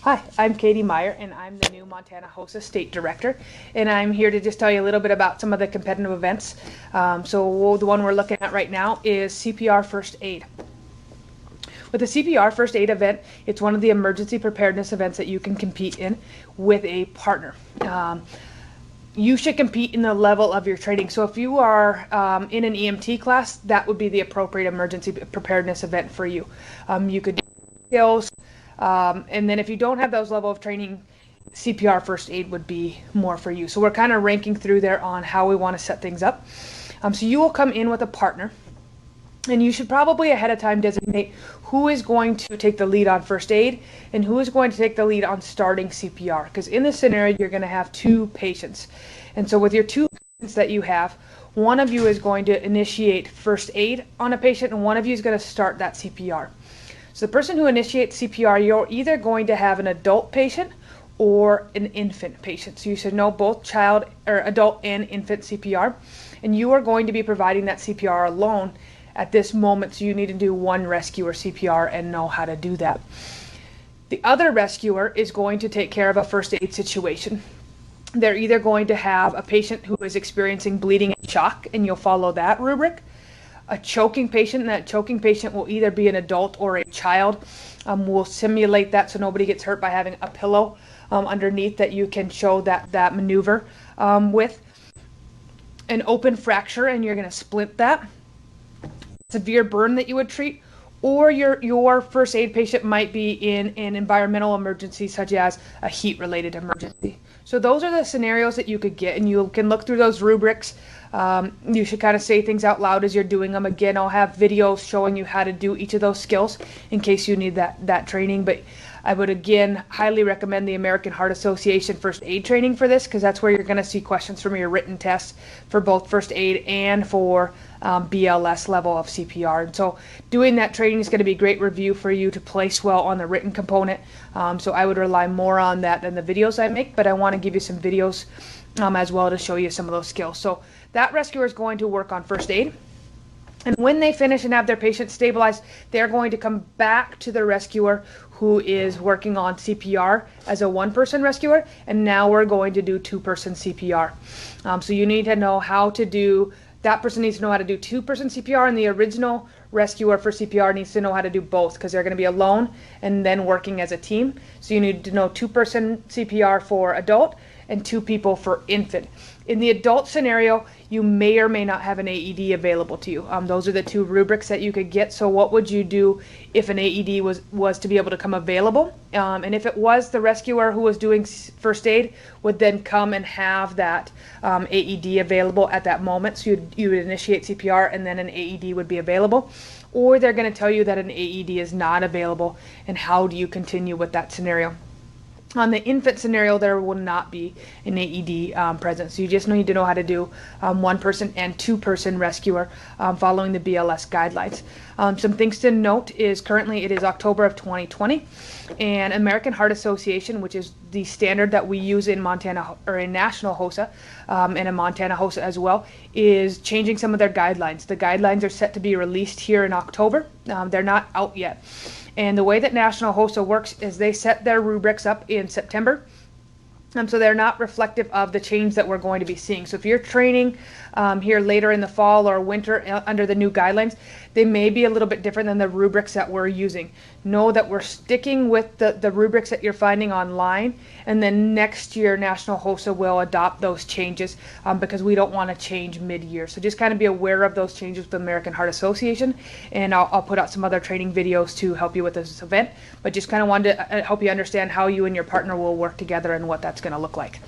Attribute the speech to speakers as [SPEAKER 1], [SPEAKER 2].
[SPEAKER 1] Hi, I'm Katie Meyer, and I'm the new Montana HOSA State Director, and I'm here to just tell you a little bit about some of the competitive events. So the one we're looking at right now is CPR First Aid. With the CPR First Aid event, it's one of the emergency preparedness events that you can compete in with a partner. You should compete in the level of your training. So if you are in an EMT class, that would be the appropriate emergency preparedness event for you. You could do skills, and then if you don't have those level of training, CPR First Aid would be more for you. So we're kind of ranking through there on how we want to set things up. So you will come in with a partner, and you should probably ahead of time designate who is going to take the lead on first aid and who is going to take the lead on starting CPR. Because in this scenario, you're going to have two patients. And so with your two patients that you have, one of you is going to initiate first aid on a patient and one of you is going to start that CPR. So the person who initiates CPR, you're either going to have an adult patient or an infant patient. So you should know both child or adult and infant CPR. And you are going to be providing that CPR alone at this moment, so you need to do one rescuer CPR and know how to do that. The other rescuer is going to take care of a first aid situation. They're either going to have a patient who is experiencing bleeding and shock, and you'll follow that rubric. A choking patient, and that choking patient will either be an adult or a child. We'll simulate that so nobody gets hurt by having a pillow underneath that you can show that maneuver with. An open fracture, and you're going to splint that. Severe burn that you would treat, or your first aid patient might be in an environmental emergency such as a heat related emergency. So those are the scenarios that you could get, and you can look through those rubrics. You should kind of say things out loud as you're doing them. Again, I'll have videos showing you how to do each of those skills in case you need that training, but I would again highly recommend the American Heart Association first aid training for this, because that's where you're going to see questions from your written tests for both first aid and for BLS level of CPR. And so doing that training is going to be a great review for you to place well on the written component. So I would rely more on that than the videos I make, but I want to give you some videos as well to show you some of those skills. So that rescuer is going to work on first aid. And when they finish and have their patient stabilized, they're going to come back to the rescuer who is working on CPR as a one-person rescuer, and now we're going to do two-person CPR. So you need to know how to do, that person needs to know how to do two-person CPR, and the original rescuer for CPR needs to know how to do both, because they're going to be alone and then working as a team. So you need to know two-person CPR for adult and two people for infant. In the adult scenario, you may or may not have an AED available to you. Those are the two rubrics that you could get. So what would you do if an AED was to be able to come available? And if it was, the rescuer who was doing first aid would then come and have that AED available at that moment. So you would initiate CPR and then an AED would be available. Or they're going to tell you that an AED is not available, and how do you continue with that scenario? On the infant scenario, there will not be an AED present. So you just need to know how to do one-person and two-person rescuer following the BLS guidelines. Some things to note is currently it is October of 2020, and American Heart Association, which is the standard that we use in Montana or in National HOSA and in Montana HOSA as well, is changing some of their guidelines. The guidelines are set to be released here in October. They're not out yet. And the way that National HOSA works is they set their rubrics up in September. So they're not reflective of the change that we're going to be seeing. So if you're training here later in the fall or winter under the new guidelines, they may be a little bit different than the rubrics that we're using. Know that we're sticking with the rubrics that you're finding online, and then next year National HOSA will adopt those changes because we don't want to change mid-year. So just kind of be aware of those changes with the American Heart Association, and I'll put out some other training videos to help you with this event, but just kind of wanted to help you understand how you and your partner will work together and what that's going to look like.